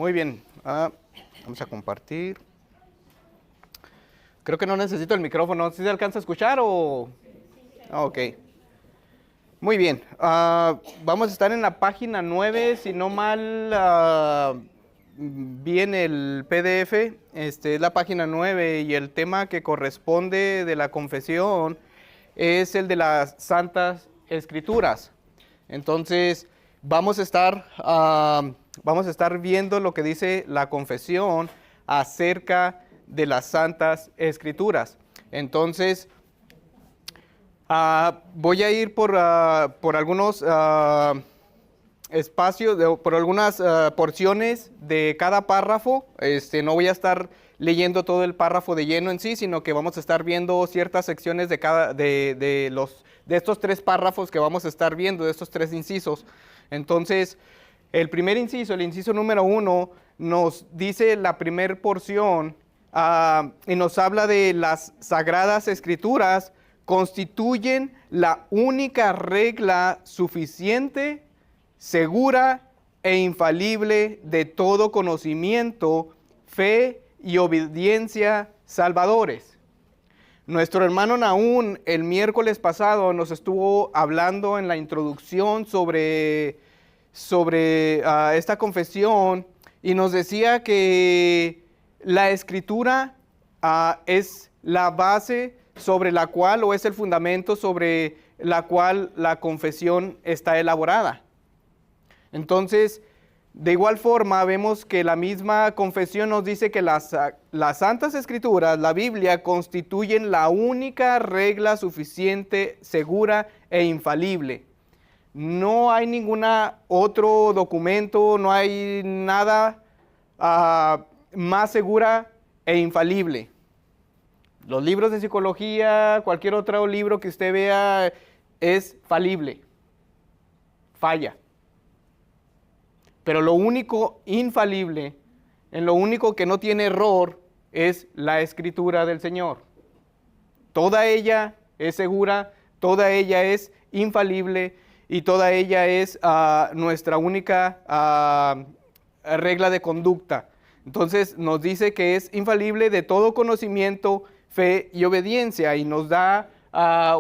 Muy bien. Vamos a compartir. Creo que no necesito el micrófono. ¿Sí se alcanza a escuchar o...? Ok. Muy bien. Vamos a estar en la página 9, si no mal vi en el PDF. Es la página 9 y el tema que corresponde de la confesión es el de las Santas Escrituras. Entonces, vamos a estar viendo lo que dice la confesión acerca de las Santas Escrituras. Entonces, voy a ir por algunos espacios, por algunas porciones de cada párrafo. No voy a estar leyendo todo el párrafo de lleno en sí, sino que vamos a estar viendo ciertas secciones de estos tres párrafos que vamos a estar viendo, de estos tres incisos. Entonces, el primer inciso, el inciso número 1, nos dice la primer porción y nos habla de las Sagradas Escrituras constituyen la única regla suficiente, segura e infalible de todo conocimiento, fe y obediencia salvadores. Nuestro hermano Nahum el miércoles pasado nos estuvo hablando en la introducción sobre esta confesión y nos decía que la Escritura es la base sobre la cual, o es el fundamento sobre la cual la confesión está elaborada. Entonces, de igual forma, vemos que la misma confesión nos dice que las Santas Escrituras, la Biblia, constituyen la única regla suficiente, segura e infalible. No hay ningún otro documento, no hay nada más segura e infalible. Los libros de psicología, cualquier otro libro que usted vea es falible, falla. Pero lo único infalible, en lo único que no tiene error, es la Escritura del Señor. Toda ella es segura, toda ella es infalible y toda ella es nuestra única regla de conducta. Entonces nos dice que es infalible de todo conocimiento, fe y obediencia, y nos da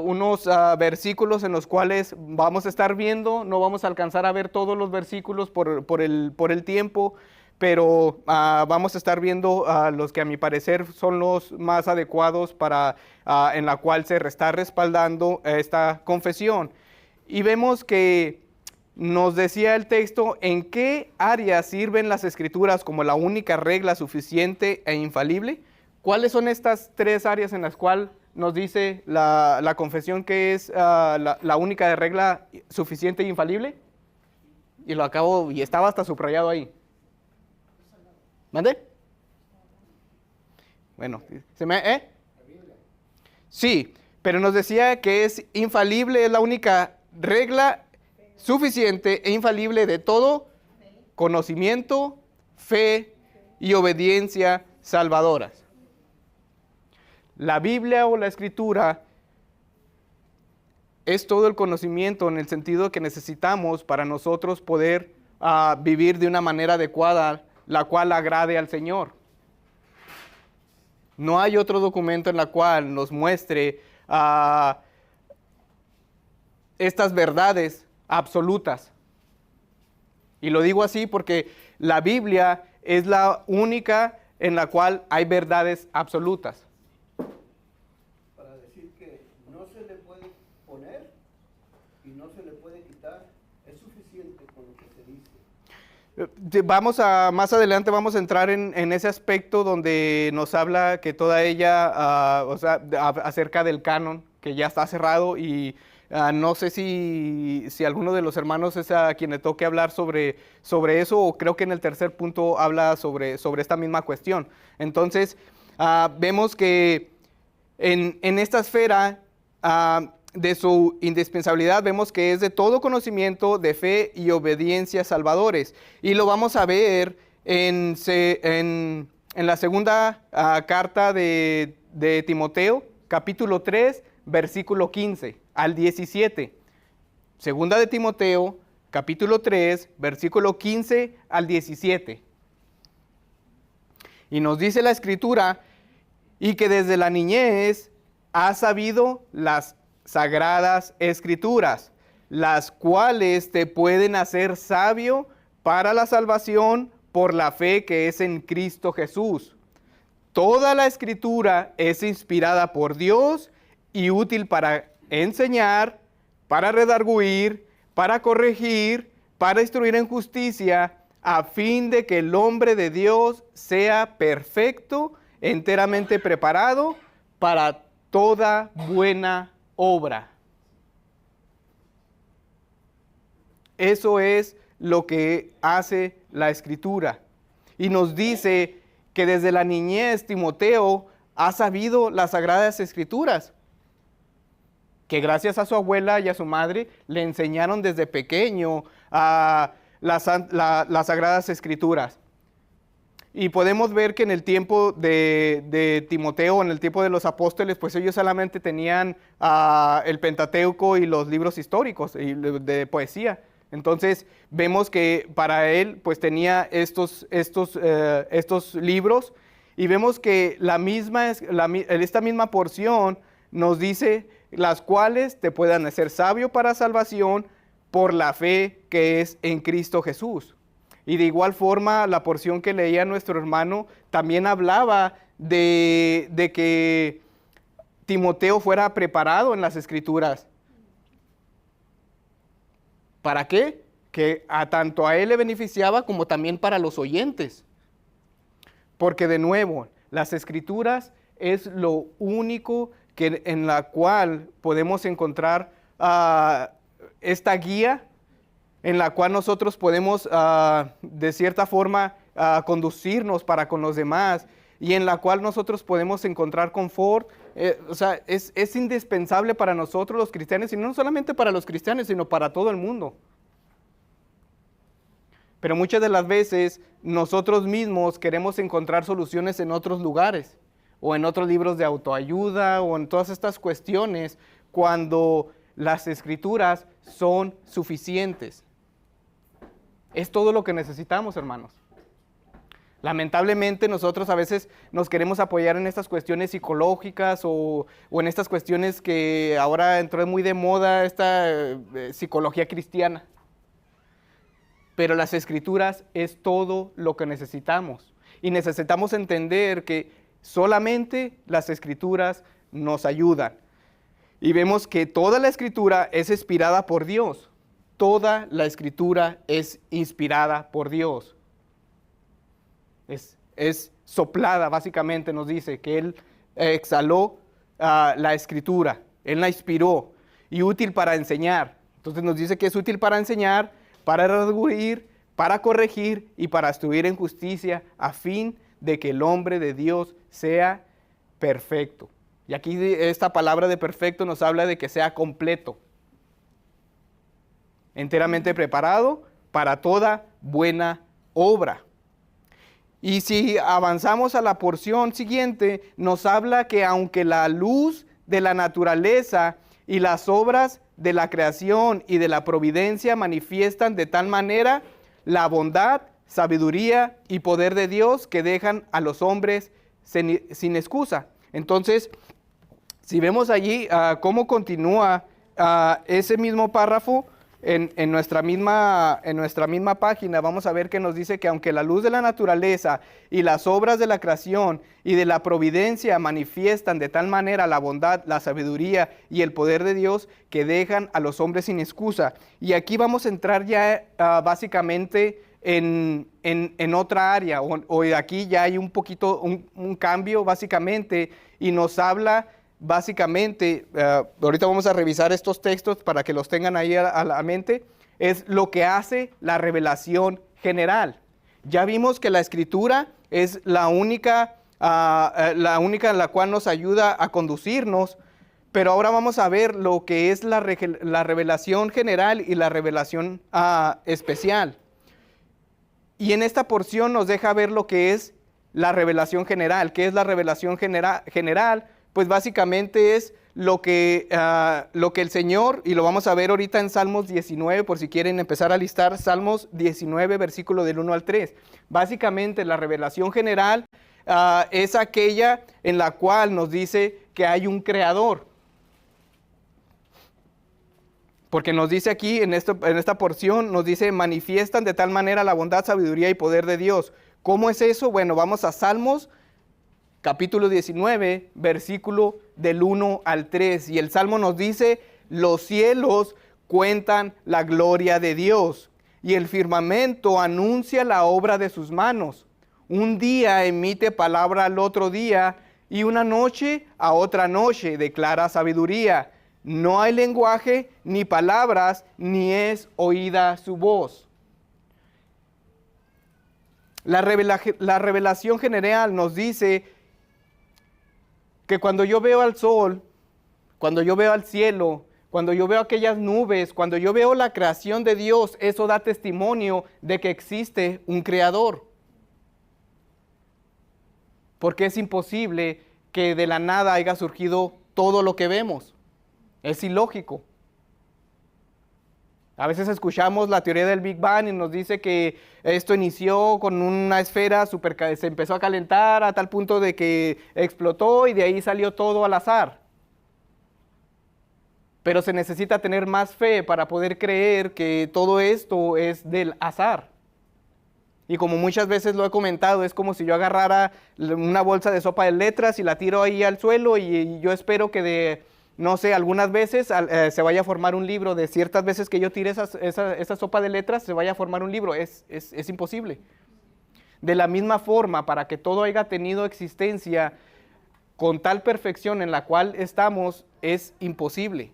unos versículos en los cuales vamos a estar viendo. No vamos a alcanzar a ver todos los versículos por el tiempo, pero vamos a estar viendo los que a mi parecer son los más adecuados en la cual se está respaldando esta confesión. Y vemos que nos decía el texto en qué áreas sirven las Escrituras como la única regla suficiente e infalible. ¿Cuáles son estas tres áreas en las cuales nos dice la confesión que es la única regla suficiente e infalible? Y lo acabo, y estaba hasta subrayado ahí. ¿Mande? Bueno, Sí, pero nos decía que es infalible, es la única regla suficiente e infalible de todo conocimiento, fe y obediencia salvadoras. La Biblia o la Escritura es todo el conocimiento en el sentido que necesitamos para nosotros poder vivir de una manera adecuada, la cual agrade al Señor. No hay otro documento en la cual nos muestre estas verdades absolutas. Y lo digo así porque la Biblia es la única en la cual hay verdades absolutas. Más adelante vamos a entrar en ese aspecto donde nos habla que toda ella, acerca del canon, que ya está cerrado, y no sé si alguno de los hermanos es a quien le toque hablar sobre eso, o creo que en el tercer punto habla sobre esta misma cuestión. Entonces, vemos que en esta esfera de su indispensabilidad, vemos que es de todo conocimiento, de fe y obediencia salvadores. Y lo vamos a ver en la segunda carta de Timoteo, capítulo 3, versículo 15 al 17. Segunda de Timoteo, capítulo 3, versículo 15 al 17. Y nos dice la Escritura, y que desde la niñez has sabido las sagradas Escrituras, las cuales te pueden hacer sabio para la salvación por la fe que es en Cristo Jesús. Toda la Escritura es inspirada por Dios y útil para enseñar, para redarguir, para corregir, para instruir en justicia, a fin de que el hombre de Dios sea perfecto, enteramente preparado para toda buena obra. Eso es lo que hace la Escritura. Y nos dice que desde la niñez Timoteo ha sabido las Sagradas Escrituras, que gracias a su abuela y a su madre le enseñaron desde pequeño a las Sagradas Escrituras. Y podemos ver que en el tiempo de Timoteo, en el tiempo de los apóstoles, pues ellos solamente tenían el Pentateuco y los libros históricos y de poesía. Entonces vemos que para él pues tenía estos libros, y vemos que esta misma porción nos dice las cuales te puedan hacer sabio para salvación por la fe que es en Cristo Jesús. Y de igual forma la porción que leía nuestro hermano también hablaba de que Timoteo fuera preparado en las Escrituras. ¿Para qué? Que tanto a él le beneficiaba como también para los oyentes. Porque de nuevo, las Escrituras es lo único en la cual podemos encontrar esta guía, en la cual nosotros podemos de cierta forma conducirnos para con los demás, y en la cual nosotros podemos encontrar confort. O sea, es indispensable para nosotros los cristianos, y no solamente para los cristianos, sino para todo el mundo. Pero muchas de las veces nosotros mismos queremos encontrar soluciones en otros lugares, o en otros libros de autoayuda, o en todas estas cuestiones, cuando las Escrituras son suficientes. Es todo lo que necesitamos, hermanos. Lamentablemente nosotros a veces nos queremos apoyar en estas cuestiones psicológicas o en estas cuestiones que ahora entró muy de moda, esta psicología cristiana. Pero las Escrituras es todo lo que necesitamos. Y necesitamos entender que solamente las Escrituras nos ayudan. Y vemos que toda la Escritura es inspirada por Dios. Toda la Escritura es inspirada por Dios. Es soplada, básicamente nos dice que Él exhaló la Escritura. Él la inspiró y útil para enseñar. Entonces nos dice que es útil para enseñar, para redarguir, para corregir y para instruir en justicia, a fin de que el hombre de Dios sea perfecto. Y aquí esta palabra de perfecto nos habla de que sea completo, enteramente preparado para toda buena obra. Y si avanzamos a la porción siguiente, nos habla que aunque la luz de la naturaleza y las obras de la creación y de la providencia manifiestan de tal manera la bondad, sabiduría y poder de Dios que dejan a los hombres sin excusa. Entonces, si vemos allí cómo continúa ese mismo párrafo en nuestra misma página, vamos a ver que nos dice que aunque la luz de la naturaleza y las obras de la creación y de la providencia manifiestan de tal manera la bondad, la sabiduría y el poder de Dios que dejan a los hombres sin excusa. Y aquí vamos a entrar ya básicamente en otra área, o aquí ya hay un poquito un cambio básicamente, y nos habla básicamente, ahorita vamos a revisar estos textos para que los tengan ahí a la mente, es lo que hace la revelación general. Ya vimos que la Escritura es la única en la cual nos ayuda a conducirnos, pero ahora vamos a ver lo que es la revelación general y la revelación especial. Y en esta porción nos deja ver lo que es la revelación general. ¿Qué es la revelación general? Pues básicamente es lo que el Señor, y lo vamos a ver ahorita en Salmos 19, por si quieren empezar a listar, Salmos 19, versículo del 1 al 3. Básicamente la revelación general es aquella en la cual nos dice que hay un creador. Porque nos dice aquí, en esta porción, nos dice, manifiestan de tal manera la bondad, sabiduría y poder de Dios. ¿Cómo es eso? Bueno, vamos a Salmos, capítulo 19, versículo del 1 al 3. Y el Salmo nos dice, los cielos cuentan la gloria de Dios, y el firmamento anuncia la obra de sus manos. Un día emite palabra al otro día, y una noche a otra noche declara sabiduría. No hay lenguaje, ni palabras, ni es oída su voz. La revelación general nos dice que cuando yo veo al sol, cuando yo veo al cielo, cuando yo veo aquellas nubes, cuando yo veo la creación de Dios, eso da testimonio de que existe un creador. Porque es imposible que de la nada haya surgido todo lo que vemos. Es ilógico. A veces escuchamos la teoría del Big Bang y nos dice que esto inició con una esfera se empezó a calentar a tal punto de que explotó y de ahí salió todo al azar. Pero se necesita tener más fe para poder creer que todo esto es del azar. Y como muchas veces lo he comentado, es como si yo agarrara una bolsa de sopa de letras y la tiro ahí al suelo y yo espero que no sé, algunas veces se vaya a formar un libro, de ciertas veces que yo tire esa sopa de letras se vaya a formar un libro. Es imposible. De la misma forma, para que todo haya tenido existencia con tal perfección en la cual estamos, es imposible.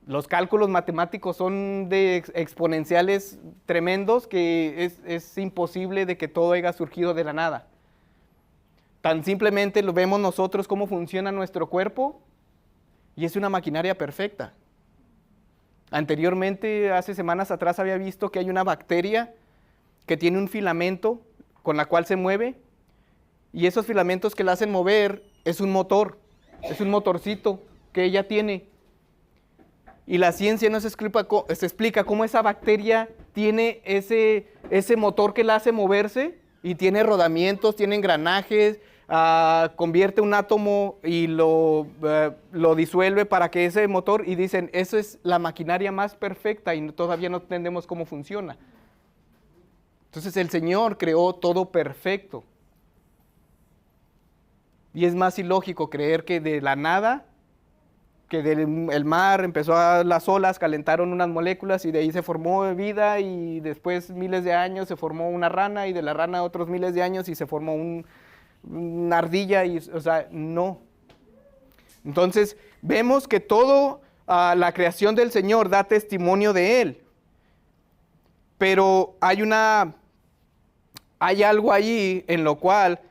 Los cálculos matemáticos son de exponenciales tremendos que es imposible de que todo haya surgido de la nada. Tan simplemente lo vemos nosotros cómo funciona nuestro cuerpo y es una maquinaria perfecta. Anteriormente, hace semanas atrás, había visto que hay una bacteria que tiene un filamento con la cual se mueve y esos filamentos que la hacen mover es un motor, es un motorcito que ella tiene. Y la ciencia no se explica cómo esa bacteria tiene ese motor que la hace moverse y tiene rodamientos, tiene engranajes, convierte un átomo y lo disuelve para que ese motor, y dicen, eso es la maquinaria más perfecta y todavía no entendemos cómo funciona. Entonces el Señor creó todo perfecto. Y es más ilógico creer que de la nada, que del mar empezó las olas, calentaron unas moléculas y de ahí se formó vida y después miles de años se formó una rana y de la rana otros miles de años y se formó una ardilla, o sea, no. Entonces vemos que todo la creación del Señor da testimonio de Él. Pero hay algo allí en lo cual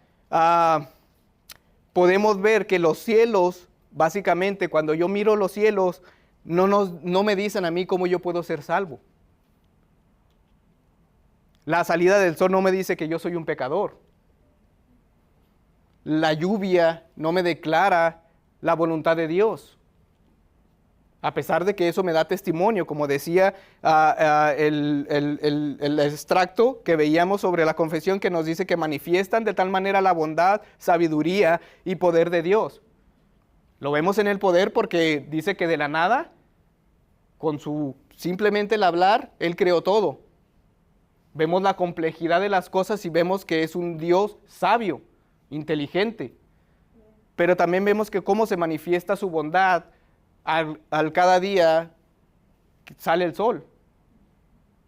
podemos ver que los cielos, básicamente, cuando yo miro los cielos, no me dicen a mí cómo yo puedo ser salvo. La salida del sol no me dice que yo soy un pecador. La lluvia no me declara la voluntad de Dios. A pesar de que eso me da testimonio, como decía el extracto que veíamos sobre la confesión, que nos dice que manifiestan de tal manera la bondad, sabiduría y poder de Dios. Lo vemos en el poder porque dice que de la nada, simplemente el hablar, Él creó todo. Vemos la complejidad de las cosas y vemos que es un Dios sabio, inteligente. Pero también vemos que cómo se manifiesta su bondad al cada día sale el sol.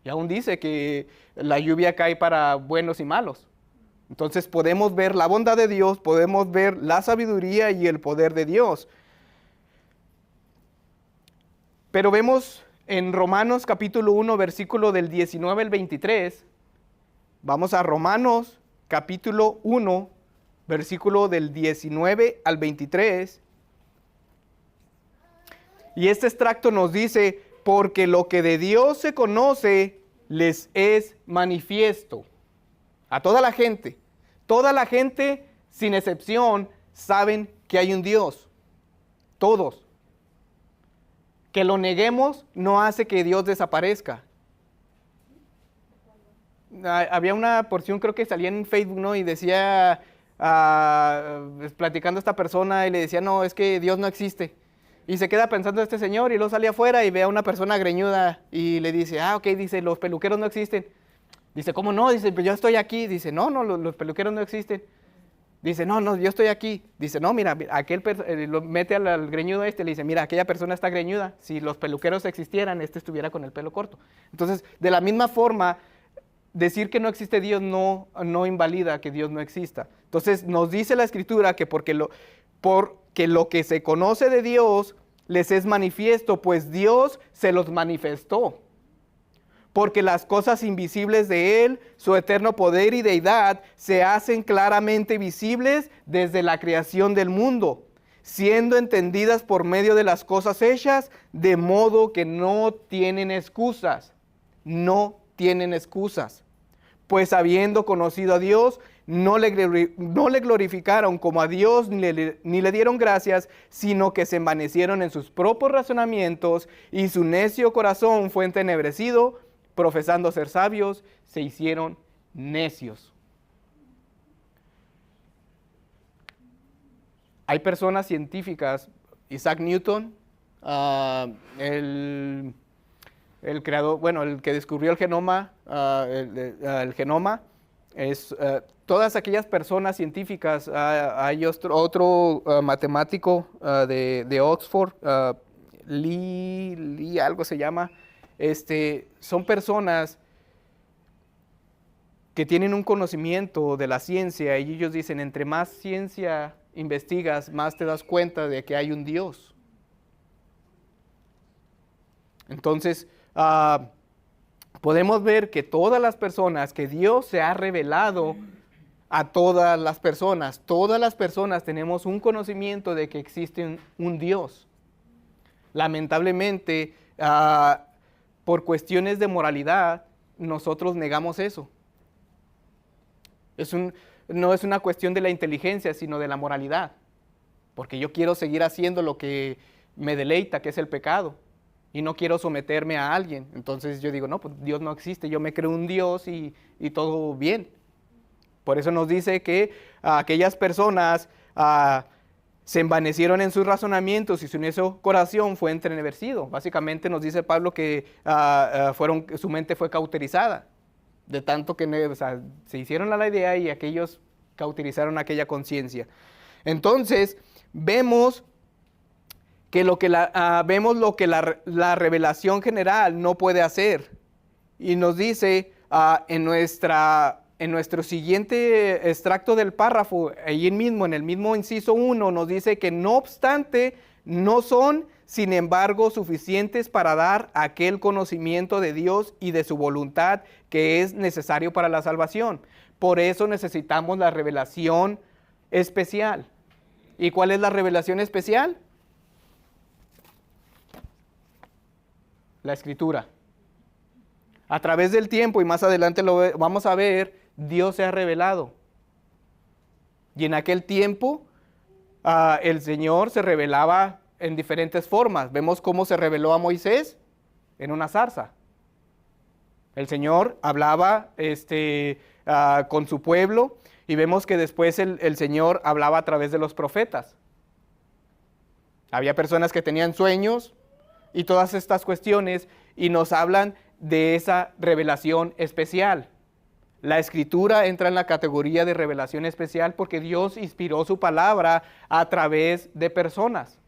Y aún dice que la lluvia cae para buenos y malos. Entonces podemos ver la bondad de Dios, podemos ver la sabiduría y el poder de Dios. Pero vemos en Romanos capítulo 1, versículo del 19 al 23. Vamos a Romanos capítulo 1, versículo del 19 al 23. Y este extracto nos dice, porque lo que de Dios se conoce les es manifiesto. A toda la gente sin excepción saben que hay un Dios. Todos. Que lo neguemos no hace que Dios desaparezca. había una porción, creo que salía en Facebook, ¿no? Y decía, platicando a esta persona, y le decía, no, es que Dios no existe. Y se queda pensando este señor, y luego sale afuera y ve a una persona greñuda, y le dice, ok, dice, los peluqueros no existen. Dice, ¿cómo no? Dice, pues yo estoy aquí. Dice, no, los peluqueros no existen. Dice, no, yo estoy aquí. Dice, no, mira, lo mete al greñudo le dice, mira, aquella persona está greñuda. Si los peluqueros existieran, estuviera con el pelo corto. Entonces, de la misma forma, decir que no existe Dios no invalida que Dios no exista. Entonces, nos dice la Escritura que porque lo que se conoce de Dios les es manifiesto, pues Dios se los manifestó. Porque las cosas invisibles de Él, su eterno poder y deidad, se hacen claramente visibles desde la creación del mundo, siendo entendidas por medio de las cosas hechas, de modo que no tienen excusas. No tienen excusas. Pues habiendo conocido a Dios, no le glorificaron como a Dios ni le dieron gracias, sino que se envanecieron en sus propios razonamientos y su necio corazón fue entenebrecido. Profesando ser sabios, se hicieron necios. Hay personas científicas, Isaac Newton, el creador, bueno, el que descubrió el genoma, todas aquellas personas científicas, hay otro matemático de Oxford, Lee algo se llama. Son personas que tienen un conocimiento de la ciencia y ellos dicen, entre más ciencia investigas, más te das cuenta de que hay un Dios. Entonces, podemos ver que todas las personas, que Dios se ha revelado a todas las personas tenemos un conocimiento de que existe un Dios. Lamentablemente, por cuestiones de moralidad, nosotros negamos eso. No es una cuestión de la inteligencia, sino de la moralidad. Porque yo quiero seguir haciendo lo que me deleita, que es el pecado. Y no quiero someterme a alguien. Entonces yo digo, no, pues Dios no existe. Yo me creo un Dios y todo bien. Por eso nos dice que aquellas personas se envanecieron en sus razonamientos y su necio corazón fue entenebrecido. Básicamente nos dice Pablo que su mente fue cauterizada, de tanto que se hicieron la idea y aquellos cauterizaron aquella conciencia. Entonces, vemos lo que la revelación general no puede hacer. Y nos dice en nuestro siguiente extracto del párrafo, ahí mismo, en el mismo inciso 1, nos dice que no obstante, no son, sin embargo, suficientes para dar aquel conocimiento de Dios y de su voluntad que es necesario para la salvación. Por eso necesitamos la revelación especial. ¿Y cuál es la revelación especial? La Escritura. A través del tiempo, y más adelante lo vamos a ver, Dios se ha revelado. Y en aquel tiempo el Señor se revelaba en diferentes formas. Vemos cómo se reveló a Moisés en una zarza. El Señor hablaba con su pueblo y vemos que después el Señor hablaba a través de los profetas. Había personas que tenían sueños y todas estas cuestiones y nos hablan de esa revelación especial. La Escritura entra en la categoría de revelación especial porque Dios inspiró su palabra a través de personas.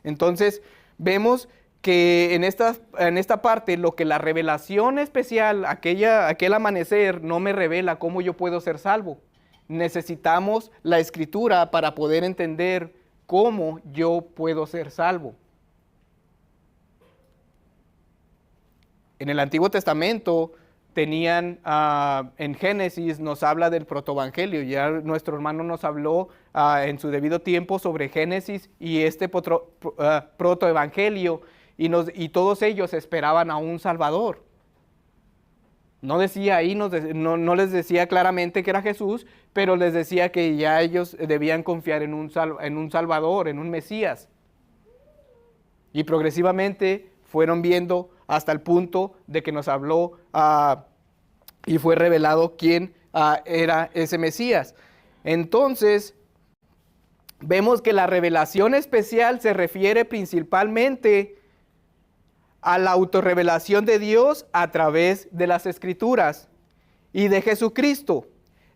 Entonces, vemos que en esta parte lo que la revelación especial, aquel amanecer, no me revela cómo yo puedo ser salvo. Necesitamos la Escritura para poder entender cómo yo puedo ser salvo. En el Antiguo Testamento tenían, en Génesis nos habla del protoevangelio. Ya nuestro hermano nos habló en su debido tiempo sobre Génesis y este protoevangelio, y todos ellos esperaban a un Salvador. No decía ahí, no les decía claramente que era Jesús, pero les decía que ya ellos debían confiar en un Salvador, en un Mesías. Y progresivamente fueron viendo hasta el punto de que nos habló y fue revelado quién era ese Mesías. Entonces, vemos que la revelación especial se refiere principalmente a la autorrevelación de Dios a través de las Escrituras y de Jesucristo.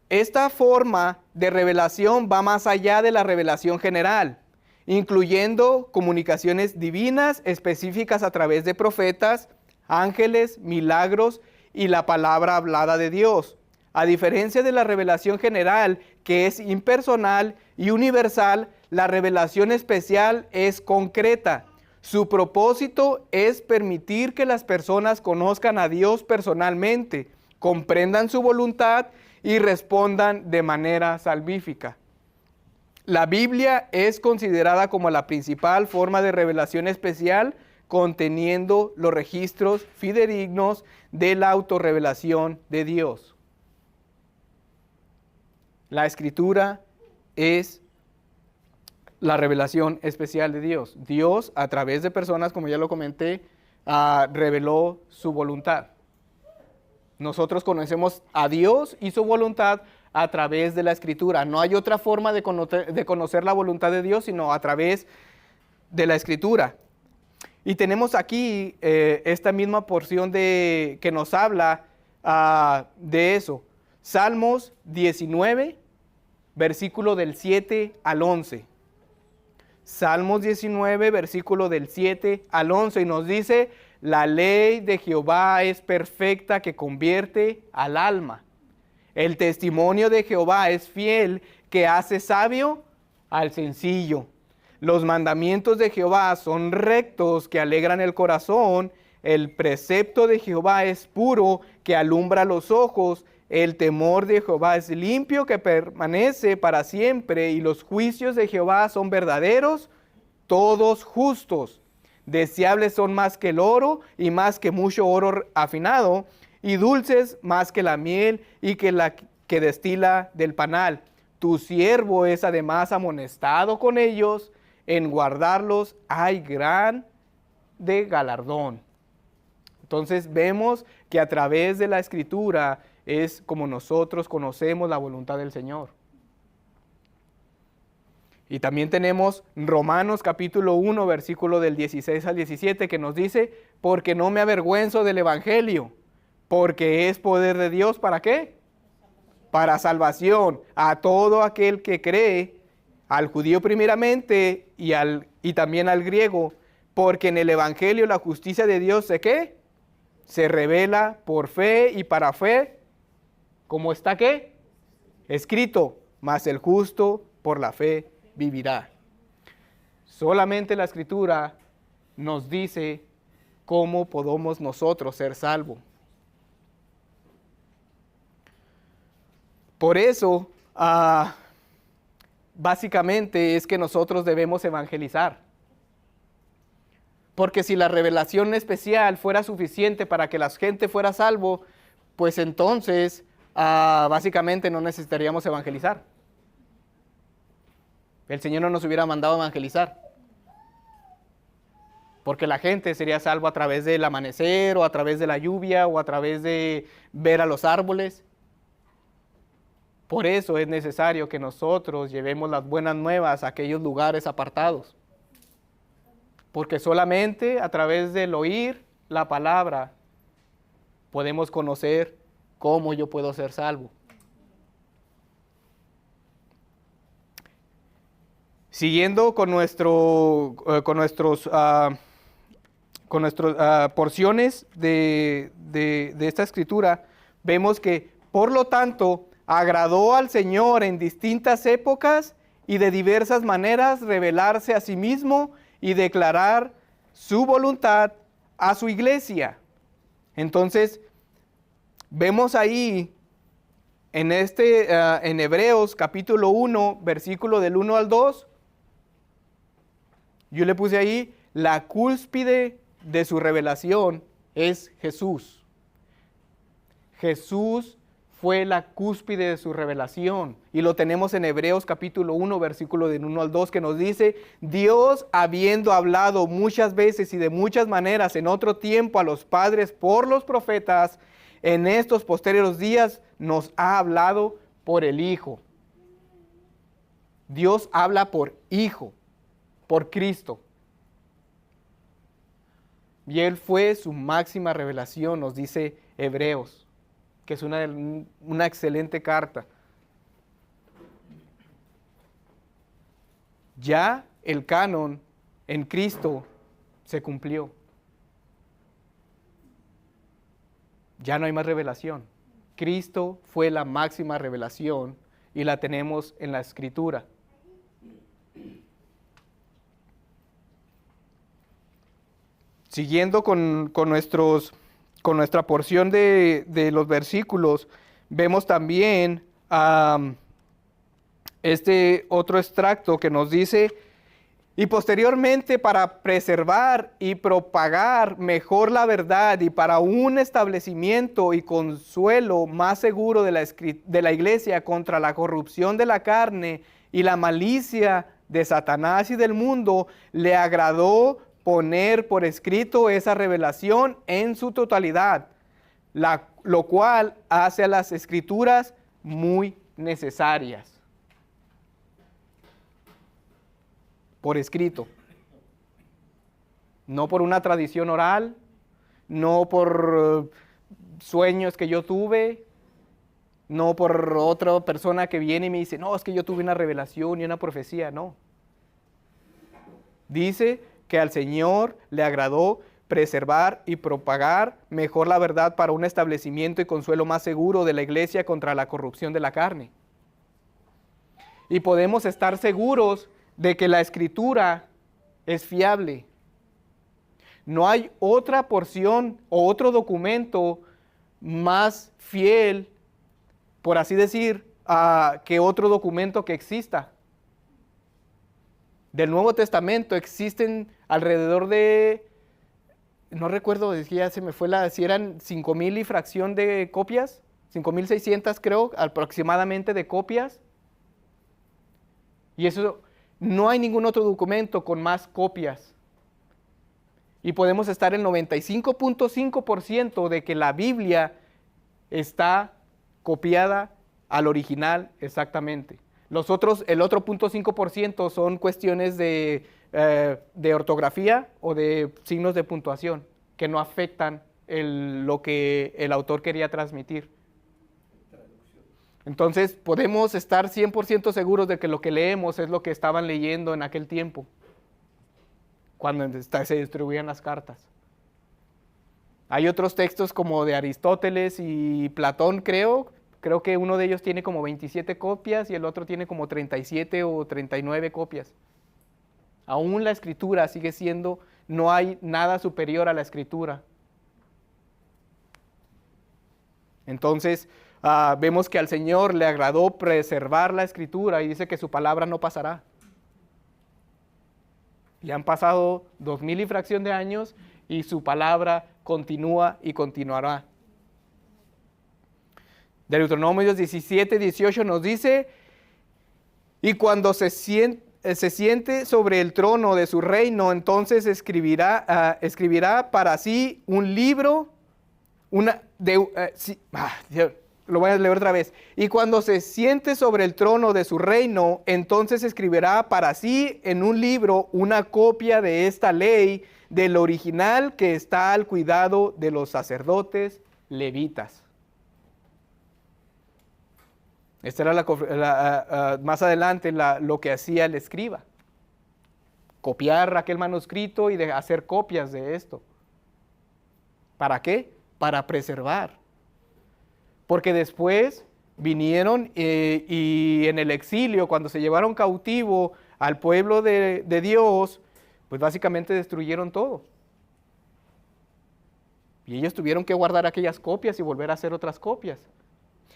Esta forma de revelación va más allá de la revelación general, incluyendo comunicaciones divinas específicas a través de profetas, ángeles, milagros y la palabra hablada de Dios. A diferencia de la revelación general, que es impersonal y universal, la revelación especial es concreta. Su propósito es permitir que las personas conozcan a Dios personalmente, comprendan su voluntad y respondan de manera salvífica. La Biblia es considerada como la principal forma de revelación especial, conteniendo los registros fidedignos de la autorrevelación de Dios. La Escritura es la revelación especial de Dios. Dios, a través de personas, como ya lo comenté, reveló su voluntad. Nosotros conocemos a Dios y su voluntad a través de la Escritura. No hay otra forma de conocer la voluntad de Dios sino a través de la Escritura. Y tenemos aquí esta misma porción que nos habla de eso. Salmos 19, versículo del 7 al 11. Salmos 19, versículo del 7 al 11, y nos dice: la ley de Jehová es perfecta, que convierte al alma. El testimonio de Jehová es fiel, que hace sabio al sencillo. Los mandamientos de Jehová son rectos, que alegran el corazón. El precepto de Jehová es puro, que alumbra los ojos. El temor de Jehová es limpio, que permanece para siempre. Y los juicios de Jehová son verdaderos, todos justos. Deseables son más que el oro, y más que mucho oro afinado, y dulces más que la miel, y que la que destila del panal. Tu siervo es además amonestado con ellos, en guardarlos hay gran de galardón. Entonces vemos que a través de la Escritura es como nosotros conocemos la voluntad del Señor. Y también tenemos Romanos capítulo 1, versículo del 16 al 17, que nos dice: porque no me avergüenzo del Evangelio, porque es poder de Dios, ¿para qué? Para salvación a todo aquel que cree, al judío primeramente y también al griego, porque en el Evangelio la justicia de Dios ¿qué? Se revela por fe y para fe, ¿cómo está qué? Escrito, mas el justo por la fe vivirá. Solamente la Escritura nos dice cómo podemos nosotros ser salvos. Por eso, básicamente es que nosotros debemos evangelizar. Porque si la revelación especial fuera suficiente para que la gente fuera salvo, pues entonces básicamente no necesitaríamos evangelizar. El Señor no nos hubiera mandado a evangelizar. Porque la gente sería salva a través del amanecer, o a través de la lluvia, o a través de ver a los árboles. Por eso es necesario que nosotros llevemos las buenas nuevas a aquellos lugares apartados. Porque solamente a través del oír la palabra podemos conocer cómo yo puedo ser salvo. Siguiendo con nuestras porciones de esta escritura, vemos que, por lo tanto, agradó al Señor en distintas épocas y de diversas maneras revelarse a sí mismo y declarar su voluntad a su iglesia. Entonces, vemos ahí en Hebreos capítulo 1, versículo del 1 al 2, yo le puse ahí: la cúspide de su revelación es Jesús. Jesús fue la cúspide de su revelación. Y lo tenemos en Hebreos capítulo 1, versículo del 1 al 2, que nos dice: Dios, habiendo hablado muchas veces y de muchas maneras en otro tiempo a los padres por los profetas, en estos posteriores días nos ha hablado por el Hijo. Dios habla por Hijo, por Cristo. Y Él fue su máxima revelación, nos dice Hebreos, que es una excelente carta. Ya el canon en Cristo se cumplió. Ya no hay más revelación. Cristo fue la máxima revelación y la tenemos en la Escritura. Siguiendo con nuestra porción de los versículos, vemos también este otro extracto que nos dice: y posteriormente, para preservar y propagar mejor la verdad y para un establecimiento y consuelo más seguro de la iglesia contra la corrupción de la carne y la malicia de Satanás y del mundo, le agradó poner por escrito esa revelación en su totalidad, lo cual hace a las Escrituras muy necesarias. Por escrito, no por una tradición oral, no por sueños que yo tuve, no por otra persona que viene y me dice, no, es que yo tuve una revelación y una profecía, no. Dice que al Señor le agradó preservar y propagar mejor la verdad para un establecimiento y consuelo más seguro de la iglesia contra la corrupción de la carne. Y podemos estar seguros de que la Escritura es fiable. No hay otra porción o otro documento más fiel, por así decir, que otro documento que exista. Del Nuevo Testamento existen alrededor de, no recuerdo, ya se me fue si eran 5,000 y fracción de copias, 5,600 creo, aproximadamente de copias. Y eso, no hay ningún otro documento con más copias. Y podemos estar en 95.5% de que la Biblia está copiada al original exactamente. El otro 0.5% son cuestiones de ortografía o de signos de puntuación que no afectan lo que el autor quería transmitir. Entonces podemos estar 100% seguros de que lo que leemos es lo que estaban leyendo en aquel tiempo, cuando se distribuían las cartas. Hay otros textos como de Aristóteles y Platón, creo que uno de ellos tiene como 27 copias y el otro tiene como 37 o 39 copias. Aún la Escritura sigue siendo, no hay nada superior a la Escritura. Entonces, vemos que al Señor le agradó preservar la Escritura y dice que su palabra no pasará. Y han pasado 2000 y fracción de años y su palabra continúa y continuará. Deuteronomios 17:18 nos dice: y cuando se siente sobre el trono de su reino, entonces escribirá para sí un libro, lo voy a leer otra vez. Y cuando se siente sobre el trono de su reino, entonces escribirá para sí en un libro una copia de esta ley, del original que está al cuidado de los sacerdotes levitas. Esta era más adelante lo que hacía el escriba. Copiar aquel manuscrito y hacer copias de esto. ¿Para qué? Para preservar. Porque después vinieron y en el exilio, cuando se llevaron cautivo al pueblo de Dios, pues básicamente destruyeron todo. Y ellos tuvieron que guardar aquellas copias y volver a hacer otras copias.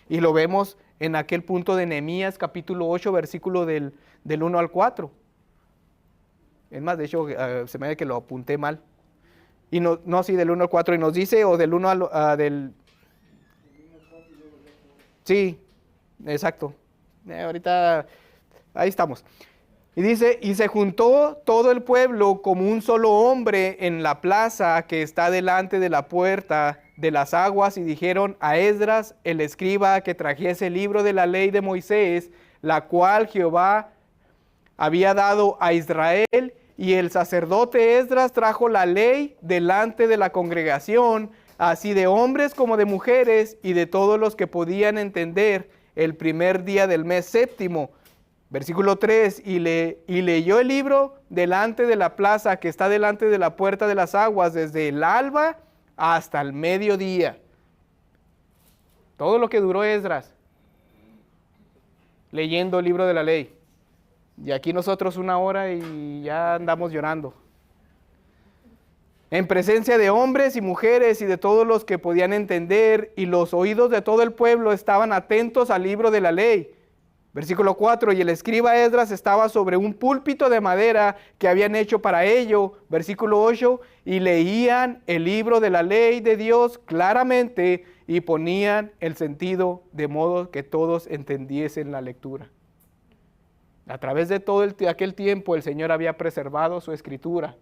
Y lo vemos en aquel punto de Nehemías capítulo 8, versículo del 1 al 4. Es más, de hecho, se me ve que lo apunté mal. Y sí, del 1 al 4. Y nos dice, o del 1 al... Sí, exacto. Ahorita, ahí estamos. Y dice, y se juntó todo el pueblo como un solo hombre en la plaza que está delante de la puerta de las aguas y dijeron a Esdras, el escriba, que trajese el libro de la ley de Moisés, la cual Jehová había dado a Israel, y el sacerdote Esdras trajo la ley delante de la congregación, así de hombres como de mujeres, y de todos los que podían entender, el primer día del mes séptimo. Versículo 3, y leyó el libro delante de la plaza que está delante de la puerta de las aguas, desde el alba hasta el mediodía. Todo lo que duró Esdras leyendo el libro de la ley. Y aquí nosotros 1 hora y ya andamos llorando. En presencia de hombres y mujeres y de todos los que podían entender, y los oídos de todo el pueblo estaban atentos al libro de la ley. Versículo 4, y el escriba Esdras estaba sobre un púlpito de madera que habían hecho para ello. Versículo 8, y leían el libro de la ley de Dios claramente y ponían el sentido de modo que todos entendiesen la lectura. A través de todo aquel tiempo el Señor había preservado su escritura.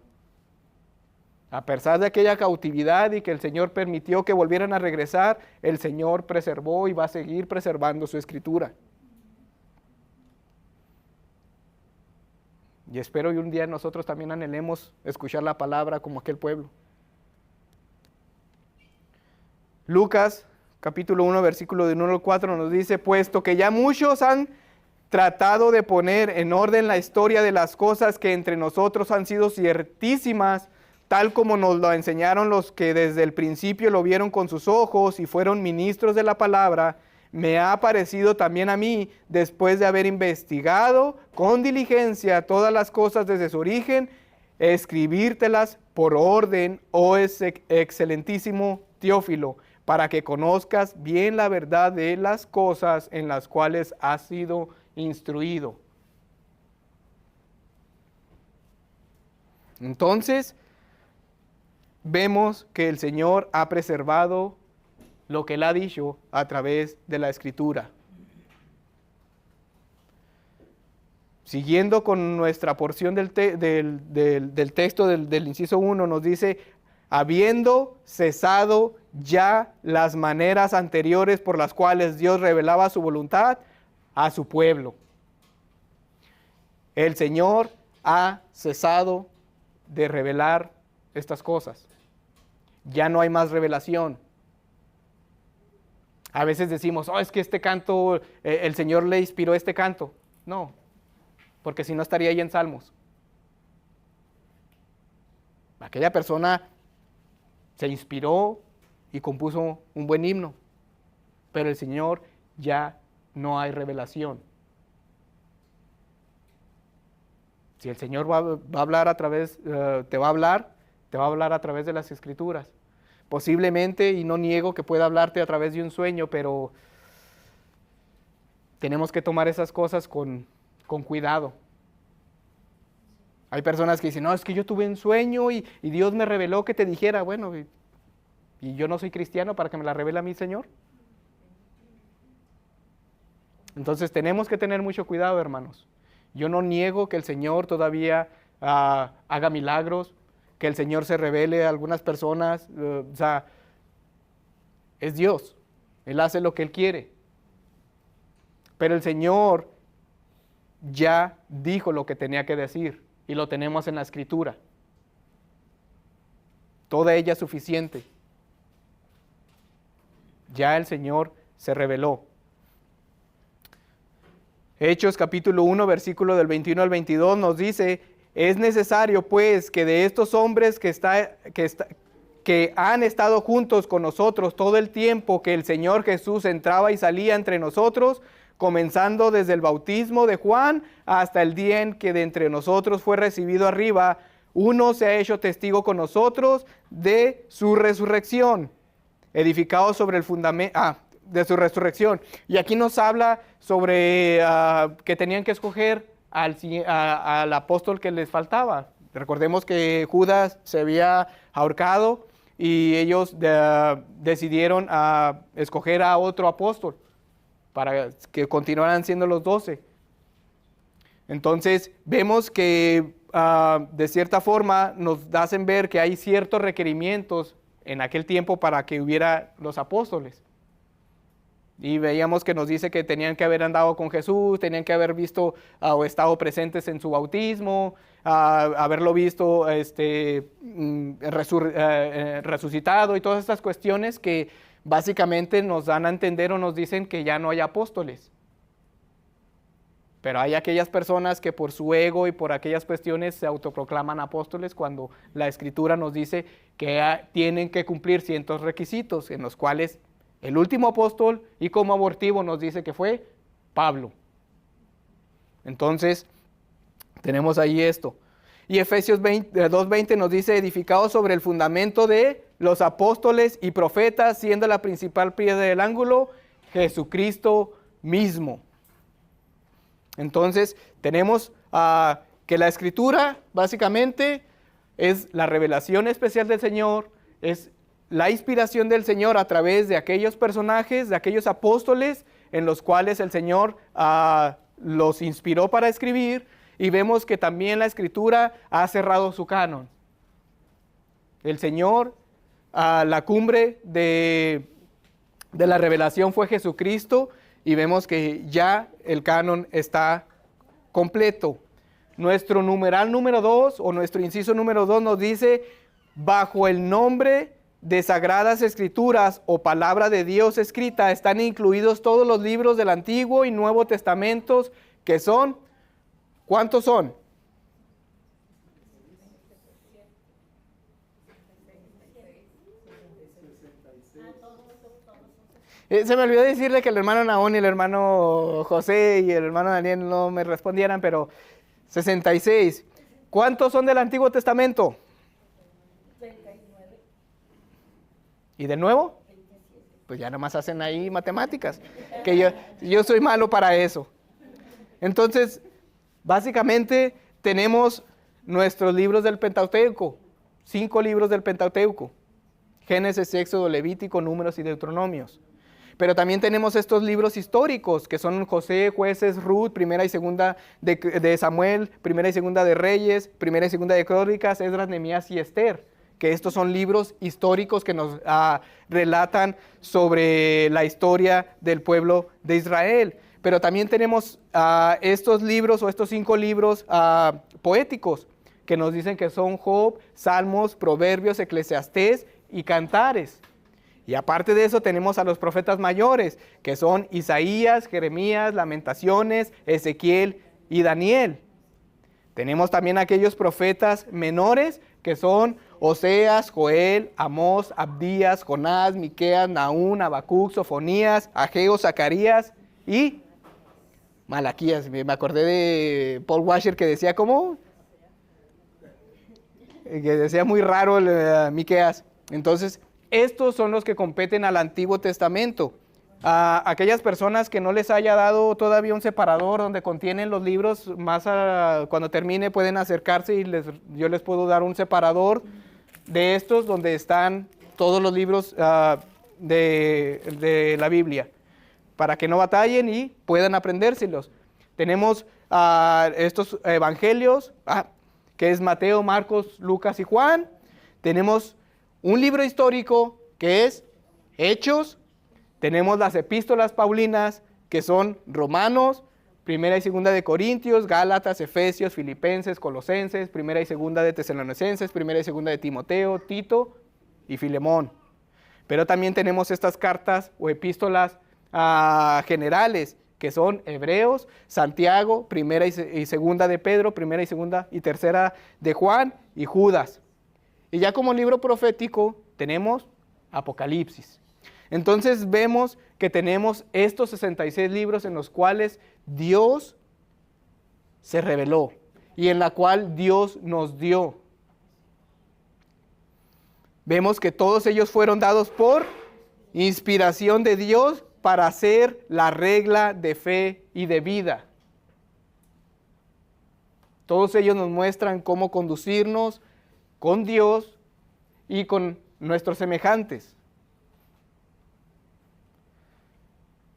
A pesar de aquella cautividad y que el Señor permitió que volvieran a regresar, el Señor preservó y va a seguir preservando su escritura. Y espero que un día nosotros también anhelemos escuchar la palabra como aquel pueblo. Lucas, capítulo 1, versículo de 1 al 4 nos dice, puesto que ya muchos han tratado de poner en orden la historia de las cosas que entre nosotros han sido ciertísimas, tal como nos lo enseñaron los que desde el principio lo vieron con sus ojos y fueron ministros de la palabra, me ha parecido también a mí, después de haber investigado con diligencia todas las cosas desde su origen, escribírtelas por orden, oh excelentísimo Teófilo, para que conozcas bien la verdad de las cosas en las cuales has sido instruido. Entonces, vemos que el Señor ha preservado lo que Él ha dicho a través de la Escritura. Siguiendo con nuestra porción del texto del inciso 1, nos dice, habiendo cesado ya las maneras anteriores por las cuales Dios revelaba su voluntad a su pueblo. El Señor ha cesado de revelar estas cosas. Ya no hay más revelación. A veces decimos, es que este canto, el Señor le inspiró este canto. No, porque si no estaría ahí en Salmos. Aquella persona se inspiró y compuso un buen himno, pero el Señor ya no hay revelación. Si el Señor va a hablar a través, te va a hablar a través de las Escrituras. Posiblemente, y no niego que pueda hablarte a través de un sueño, pero tenemos que tomar esas cosas con cuidado. Hay personas que dicen, no, es que yo tuve un sueño y Dios me reveló que te dijera, bueno, y yo no soy cristiano para que me la revele a mí, Señor. Entonces tenemos que tener mucho cuidado, hermanos. Yo no niego que el Señor todavía haga milagros, que el Señor se revele a algunas personas, es Dios, Él hace lo que Él quiere. Pero el Señor ya dijo lo que tenía que decir y lo tenemos en la Escritura. Toda ella es suficiente. Ya el Señor se reveló. Hechos capítulo 1, versículo del 21 al 22 nos dice, es necesario pues que de estos hombres que han estado juntos con nosotros todo el tiempo que el Señor Jesús entraba y salía entre nosotros, comenzando desde el bautismo de Juan hasta el día en que de entre nosotros fue recibido arriba, uno se ha hecho testigo con nosotros de su resurrección, edificado sobre el fundamento de su resurrección. Y aquí nos habla sobre que tenían que escoger al apóstol que les faltaba. Recordemos que Judas se había ahorcado y ellos decidieron escoger a otro apóstol para que continuaran siendo los 12. Entonces vemos que de cierta forma nos hacen ver que hay ciertos requerimientos en aquel tiempo para que hubiera los apóstoles. Y veíamos que nos dice que tenían que haber andado con Jesús, tenían que haber visto o estado presentes en su bautismo, haberlo visto resucitado y todas estas cuestiones que básicamente nos dan a entender o nos dicen que ya no hay apóstoles. Pero hay aquellas personas que por su ego y por aquellas cuestiones se autoproclaman apóstoles cuando la Escritura nos dice que tienen que cumplir ciertos requisitos en los cuales el último apóstol y como abortivo nos dice que fue Pablo. Entonces, tenemos ahí esto. Y Efesios 2:20 nos dice, edificados sobre el fundamento de los apóstoles y profetas, siendo la principal piedra del ángulo, Jesucristo mismo. Entonces, tenemos que la Escritura, básicamente, es la revelación especial del Señor, es la inspiración del Señor a través de aquellos personajes, de aquellos apóstoles en los cuales el Señor los inspiró para escribir, y vemos que también la Escritura ha cerrado su canon. El Señor, la cumbre de la revelación fue Jesucristo, y vemos que ya el canon está completo. Nuestro numeral número 2 o nuestro inciso número 2 nos dice, bajo el nombre de Sagradas Escrituras o palabra de Dios escrita están incluidos todos los libros del Antiguo y Nuevo Testamentos que son, ¿cuántos son? Se me olvidó decirle que el hermano Naón y el hermano José y el hermano Daniel no me respondieran, pero 66. ¿Cuántos son del Antiguo Testamento? 39. ¿Y del Nuevo? 27. Pues ya nomás hacen ahí matemáticas, que yo soy malo para eso. Entonces, básicamente tenemos nuestros libros del Pentateuco, 5 libros del Pentateuco: Génesis, Éxodo, Levítico, Números y Deuteronomios. Pero también tenemos estos libros históricos, que son José, Jueces, Ruth, Primera y Segunda de Samuel, Primera y Segunda de Reyes, Primera y Segunda de Crónicas, Esdras, Nehemías y Esther, que estos son libros históricos que nos relatan sobre la historia del pueblo de Israel. Pero también tenemos estos libros o estos 5 libros poéticos, que nos dicen que son Job, Salmos, Proverbios, Eclesiastés y Cantares. Y aparte de eso tenemos a los profetas mayores, que son Isaías, Jeremías, Lamentaciones, Ezequiel y Daniel. Tenemos también aquellos profetas menores, que son Oseas, Joel, Amós, Abdías, Jonás, Miqueas, Nahum, Habacuc, Sofonías, Ageo, Zacarías y Malaquías. Me acordé de Paul Washer que decía, ¿cómo? Que decía muy raro Miqueas. Entonces, estos son los que competen al Antiguo Testamento. A aquellas personas que no les haya dado todavía un separador donde contienen los libros, cuando termine pueden acercarse y yo les puedo dar un separador de estos donde están todos los libros de la Biblia, para que no batallen y puedan aprendérselos. Tenemos estos evangelios, que es Mateo, Marcos, Lucas y Juan. Tenemos un libro histórico que es Hechos. Tenemos las epístolas paulinas, que son Romanos, Primera y Segunda de Corintios, Gálatas, Efesios, Filipenses, Colosenses, Primera y Segunda de Tesalonicenses, Primera y Segunda de Timoteo, Tito y Filemón. Pero también tenemos estas cartas o epístolas generales, que son Hebreos, Santiago, Primera y Segunda de Pedro, Primera y Segunda y Tercera de Juan y Judas. Y ya como libro profético tenemos Apocalipsis. Entonces vemos que tenemos estos 66 libros en los cuales Dios se reveló y en la cual Dios nos dio. Vemos que todos ellos fueron dados por inspiración de Dios para hacer la regla de fe y de vida. Todos ellos nos muestran cómo conducirnos con Dios y con nuestros semejantes.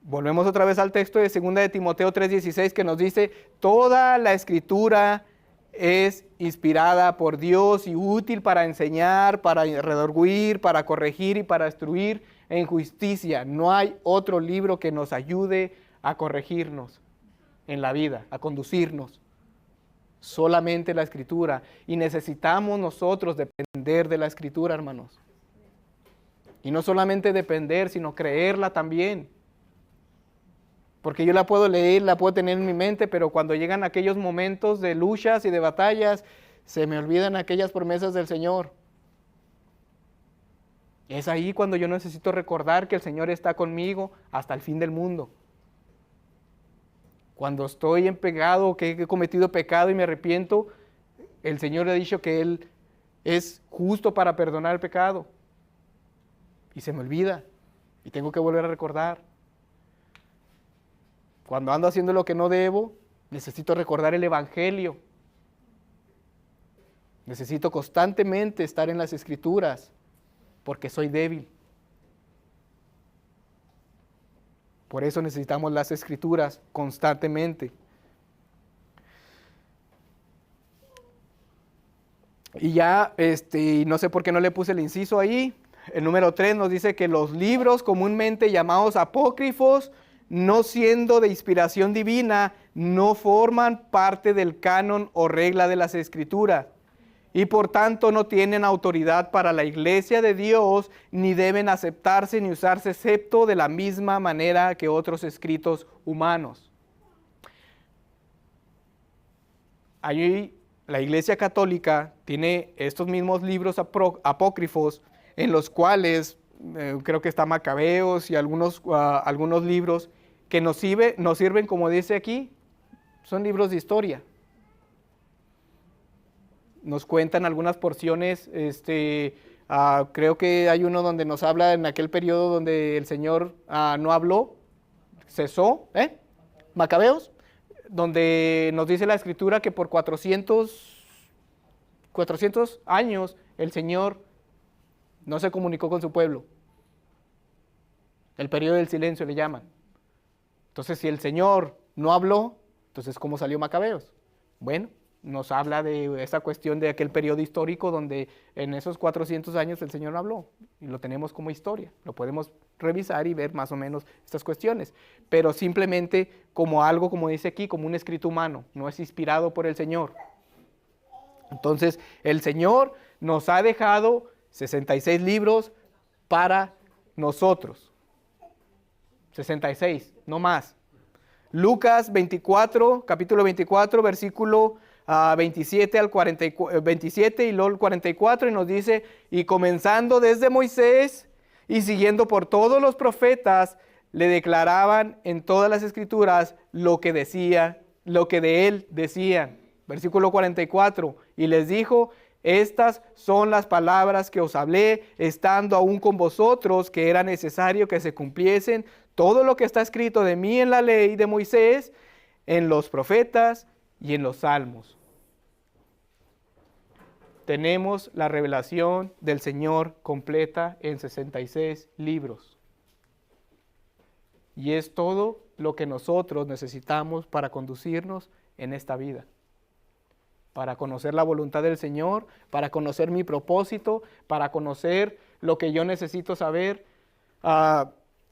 Volvemos otra vez al texto de 2 de Timoteo 3:16, que nos dice, toda la Escritura es inspirada por Dios y útil para enseñar, para redarguir, para corregir y para instruir en justicia. No hay otro libro que nos ayude a corregirnos en la vida, a conducirnos. Solamente la Escritura. Y necesitamos nosotros depender de la Escritura, hermanos. Y no solamente depender, sino creerla también. Porque yo la puedo leer, la puedo tener en mi mente, pero cuando llegan aquellos momentos de luchas y de batallas, se me olvidan aquellas promesas del Señor. Es ahí cuando yo necesito recordar que el Señor está conmigo hasta el fin del mundo. Cuando estoy en pecado, que he cometido pecado y me arrepiento, el Señor ha dicho que Él es justo para perdonar el pecado. Y se me olvida. Y tengo que volver a recordar. Cuando ando haciendo lo que no debo, necesito recordar el Evangelio. Necesito constantemente estar en las Escrituras, porque soy débil. Por eso necesitamos las Escrituras constantemente. Y ya, no sé por qué no le puse el inciso ahí. El número 3 nos dice que los libros comúnmente llamados apócrifos, no siendo de inspiración divina, no forman parte del canon o regla de las Escrituras. Y por tanto no tienen autoridad para la iglesia de Dios, ni deben aceptarse ni usarse excepto de la misma manera que otros escritos humanos. Allí la Iglesia Católica tiene estos mismos libros apócrifos, en los cuales creo que está Macabeos y algunos libros que nos sirven, como dice aquí, son libros de historia. Nos cuentan algunas porciones, creo que hay uno donde nos habla en aquel periodo donde el Señor no habló, cesó, Macabeos, donde nos dice la Escritura que por 400 años el Señor no se comunicó con su pueblo. El periodo del silencio le llaman. Entonces, si el Señor no habló, entonces ¿cómo salió Macabeos? Bueno, nos habla de esa cuestión de aquel periodo histórico donde en esos 400 años el Señor no habló, y lo tenemos como historia, lo podemos revisar y ver más o menos estas cuestiones, pero simplemente como algo, como dice aquí, como un escrito humano, no es inspirado por el Señor. Entonces, el Señor nos ha dejado 66 libros para nosotros. 66, no más. Lucas 24, capítulo 24, versículo 27 al 27 y luego el 44, y nos dice, y comenzando desde Moisés y siguiendo por todos los profetas, le declaraban en todas las Escrituras lo que de él decían. Versículo 44, y les dijo, estas son las palabras que os hablé, estando aún con vosotros, que era necesario que se cumpliesen todo lo que está escrito de mí en la ley de Moisés, en los profetas y en los salmos. Tenemos la revelación del Señor completa en 66 libros. Y es todo lo que nosotros necesitamos para conducirnos en esta vida. Para conocer la voluntad del Señor, para conocer mi propósito, para conocer lo que yo necesito saber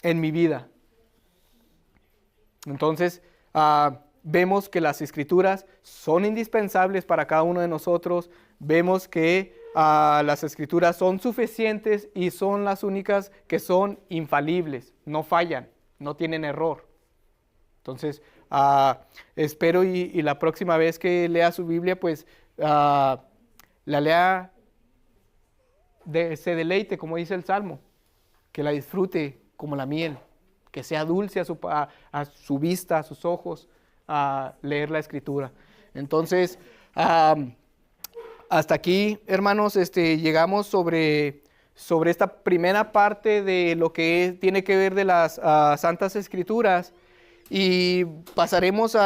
en mi vida. Entonces, vemos que las Escrituras son indispensables para cada uno de nosotros. Vemos que las Escrituras son suficientes y son las únicas que son infalibles, no fallan, no tienen error. Entonces, espero y la próxima vez que lea su Biblia, pues la lea, se deleite, como dice el Salmo, que la disfrute como la miel, que sea dulce a su vista, a sus ojos, leer la Escritura. Entonces, hasta aquí, hermanos, llegamos sobre esta primera parte de lo que tiene que ver de las Santas Escrituras, y pasaremos a